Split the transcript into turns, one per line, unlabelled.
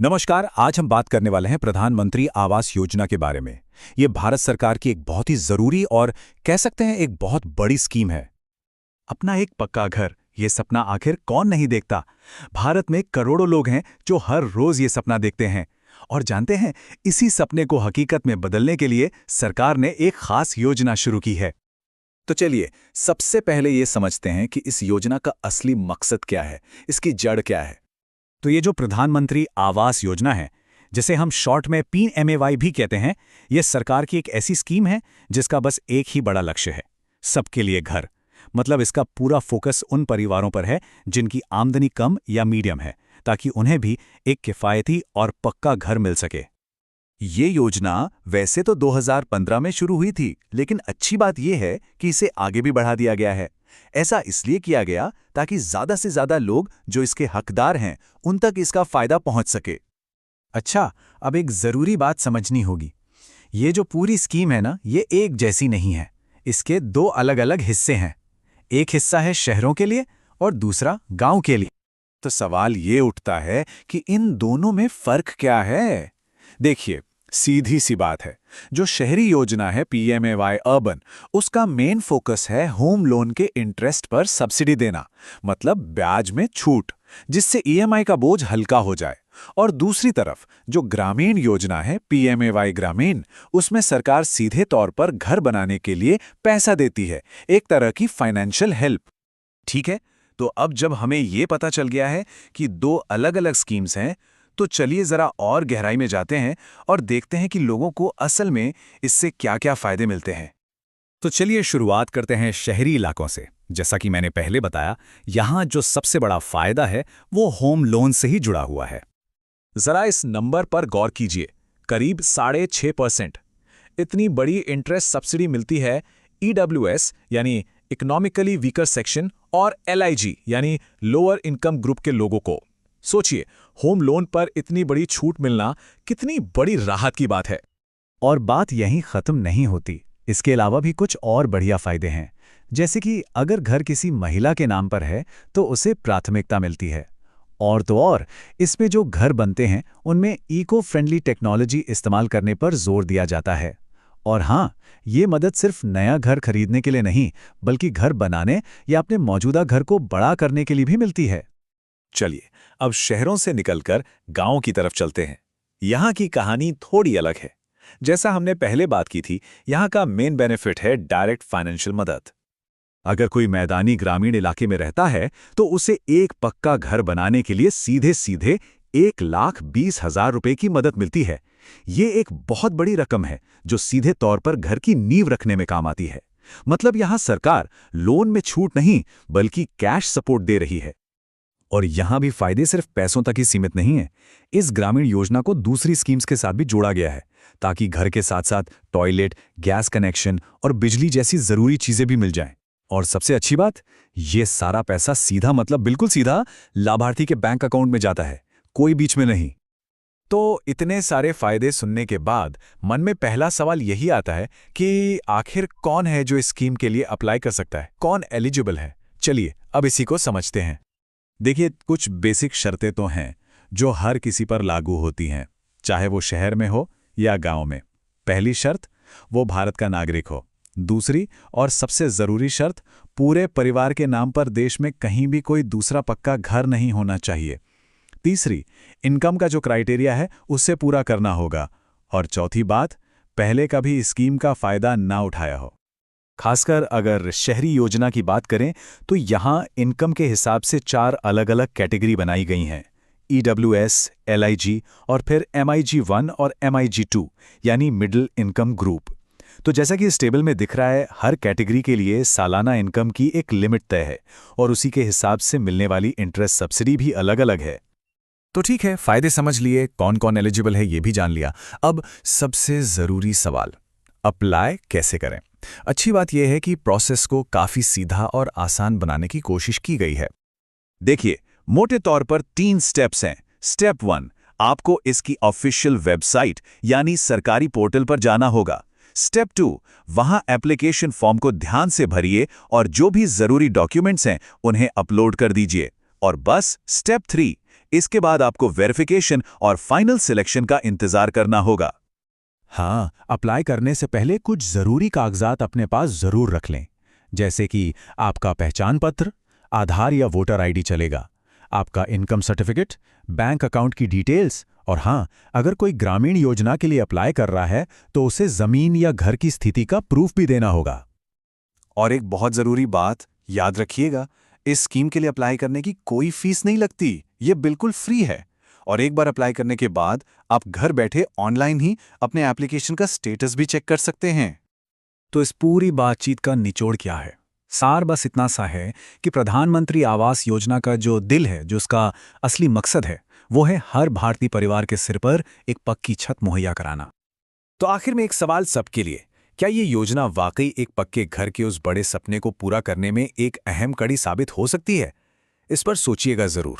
नमस्कार। आज हम बात करने वाले हैं प्रधानमंत्री आवास योजना के बारे में। ये भारत सरकार की एक बहुत ही जरूरी और कह सकते हैं एक बहुत बड़ी स्कीम है। अपना एक पक्का घर, ये सपना आखिर कौन नहीं देखता। भारत में करोड़ों लोग हैं जो हर रोज ये सपना देखते हैं। और जानते हैं, इसी सपने को हकीकत में बदलने के लिए सरकार ने एक खास योजना शुरू की है। तो चलिए सबसे पहले ये समझते हैं कि इस योजना का असली मकसद क्या है, इसकी जड़ क्या है। तो ये जो प्रधानमंत्री आवास योजना है, जिसे हम शॉर्ट में PMAY भी कहते हैं, ये सरकार की एक ऐसी स्कीम है जिसका बस एक ही बड़ा लक्ष्य है, सबके लिए घर। मतलब इसका पूरा फोकस उन परिवारों पर है जिनकी आमदनी कम या मीडियम है, ताकि उन्हें भी एक किफ़ायती और पक्का घर मिल सके। ये योजना वैसे तो 2015 में शुरू हुई थी, लेकिन अच्छी बात यह है कि इसे आगे भी बढ़ा दिया गया है। ऐसा इसलिए किया गया ताकि ज्यादा से ज्यादा लोग जो इसके हकदार हैं उन तक इसका फायदा पहुंच सके। अच्छा, अब एक जरूरी बात समझनी होगी। ये जो पूरी स्कीम है ना, ये एक जैसी नहीं है। इसके दो अलग अलग हिस्से हैं। एक हिस्सा है शहरों के लिए और दूसरा गांव के लिए। तो सवाल ये उठता है कि इन दोनों में फर्क क्या है। देखिए, सीधी सी बात है, जो शहरी योजना है PMAY अर्बन, उसका मेन फोकस है होम लोन के इंटरेस्ट पर सब्सिडी देना, मतलब ब्याज में छूट, जिससे EMI का बोझ हल्का हो जाए। और दूसरी तरफ जो ग्रामीण योजना है PMAY ग्रामीण, उसमें सरकार सीधे तौर पर घर बनाने के लिए पैसा देती है, एक तरह की फाइनेंशियल हेल्प। ठीक है, तो अब जब हमें ये पता चल गया है कि दो अलग अलग स्कीम्स हैं, तो चलिए जरा और गहराई में जाते हैं और देखते हैं कि लोगों को असल में इससे क्या-क्या फायदे मिलते हैं। तो चलिए शुरुआत करते हैं शहरी इलाकों से। जैसा कि मैंने पहले बताया, यहाँ जो सबसे बड़ा फायदा है वो होम लोन से ही जुड़ा हुआ है। जरा इस नंबर पर गौर कीजिए, करीब 6.5%। इतनी बड़ी इंटरेस्ट सब्सिडी मिलती है EWS यानी इकोनॉमिकली वीकर सेक्शन और LIG यानी लोअर इनकम ग्रुप के लोगों को। सोचिए, होम लोन पर इतनी बड़ी छूट मिलना कितनी बड़ी राहत की बात है। और बात यहीं खत्म नहीं होती। इसके अलावा भी कुछ और बढ़िया फायदे हैं। जैसे कि अगर घर किसी महिला के नाम पर है तो उसे प्राथमिकता मिलती है। और तो और, इसमें जो घर बनते हैं उनमें इको फ्रेंडली टेक्नोलॉजी इस्तेमाल करने पर जोर दिया जाता है। और हाँ, ये मदद सिर्फ नया घर खरीदने के लिए नहीं, बल्कि घर बनाने या अपने मौजूदा घर को बड़ा करने के लिए भी मिलती है। चलिए, अब शहरों से निकलकर गांव की तरफ चलते हैं। यहाँ की कहानी थोड़ी अलग है। जैसा हमने पहले बात की थी, यहाँ का मेन बेनिफिट है डायरेक्ट फाइनेंशियल मदद। अगर कोई मैदानी ग्रामीण इलाके में रहता है तो उसे एक पक्का घर बनाने के लिए सीधे सीधे 1,20,000 रुपए की मदद मिलती है। ये एक बहुत बड़ी रकम है जो सीधे तौर पर घर की नींव रखने में काम आती है। मतलब यहाँ सरकार लोन में छूट नहीं, बल्कि कैश सपोर्ट दे रही है। और यहाँ भी फायदे सिर्फ पैसों तक ही सीमित नहीं है। इस ग्रामीण योजना को दूसरी स्कीम्स के साथ भी जोड़ा गया है, ताकि घर के साथ साथ टॉयलेट, गैस कनेक्शन और बिजली जैसी जरूरी चीजें भी मिल जाएं। और सबसे अच्छी बात, ये सारा पैसा सीधा, मतलब बिल्कुल सीधा, लाभार्थी के बैंक अकाउंट में जाता है, कोई बीच में नहीं। तो इतने सारे फायदे सुनने के बाद मन में पहला सवाल यही आता है कि आखिर कौन है जो इस स्कीम के लिए अप्लाई कर सकता है, कौन एलिजिबल है। चलिए अब इसी को समझते हैं। देखिए, कुछ बेसिक शर्तें तो हैं जो हर किसी पर लागू होती हैं, चाहे वो शहर में हो या गांव में। पहली शर्त, वो भारत का नागरिक हो। दूसरी और सबसे ज़रूरी शर्त, पूरे परिवार के नाम पर देश में कहीं भी कोई दूसरा पक्का घर नहीं होना चाहिए। तीसरी, इनकम का जो क्राइटेरिया है उससे पूरा करना होगा। और चौथी बात, पहले कभी स्कीम का फ़ायदा ना उठाया हो। खासकर अगर शहरी योजना की बात करें तो यहाँ इनकम के हिसाब से 4 अलग अलग कैटेगरी बनाई गई हैं: EWS, LIG और फिर MIG1 और MIG2 यानी मिडिल इनकम ग्रुप। तो जैसा कि इस टेबल में दिख रहा है, हर कैटेगरी के लिए सालाना इनकम की एक लिमिट तय है और उसी के हिसाब से मिलने वाली इंटरेस्ट सब्सिडी भी अलग अलग है। तो ठीक है, फायदे समझ लिए, कौन कौन एलिजिबल है ये भी जान लिया। अब सबसे ज़रूरी सवाल, अप्लाई कैसे करें। अच्छी बात यह है कि प्रोसेस को काफ़ी सीधा और आसान बनाने की कोशिश की गई है। देखिए, मोटे तौर पर 3 स्टेप्स हैं। स्टेप 1, आपको इसकी ऑफिशियल वेबसाइट यानी सरकारी पोर्टल पर जाना होगा। स्टेप 2, वहां एप्लीकेशन फॉर्म को ध्यान से भरिए और जो भी जरूरी डॉक्यूमेंट्स हैं उन्हें अपलोड कर दीजिए। और बस स्टेप 3, इसके बाद आपको वेरिफिकेशन और फाइनल सिलेक्शन का इंतजार करना होगा।
हाँ, अप्लाई करने से पहले कुछ ज़रूरी कागजात अपने पास ज़रूर रख लें, जैसे कि आपका पहचान पत्र, आधार या वोटर आईडी चलेगा, आपका इनकम सर्टिफिकेट, बैंक अकाउंट की डिटेल्स और हाँ, अगर कोई ग्रामीण योजना के लिए अप्लाई कर रहा है तो उसे ज़मीन या घर की स्थिति का प्रूफ भी देना होगा।
और एक बहुत ज़रूरी बात याद रखिएगा, इस स्कीम के लिए अप्लाई करने की कोई फीस नहीं लगती, ये बिल्कुल फ्री है। और एक बार अप्लाई करने के बाद आप घर बैठे ऑनलाइन ही अपने एप्लीकेशन का स्टेटस भी चेक कर सकते हैं। तो इस पूरी बातचीत का निचोड़ क्या है? सार बस इतना सा है कि प्रधानमंत्री आवास योजना का जो दिल है, जो उसका असली मकसद है, वो है हर भारतीय परिवार के सिर पर एक पक्की छत मुहैया कराना। तो आखिर में एक सवाल सबके लिए, क्या ये योजना वाकई एक पक्के घर के उस बड़े सपने को पूरा करने में एक अहम कड़ी साबित हो सकती है? इस पर सोचिएगा जरूर।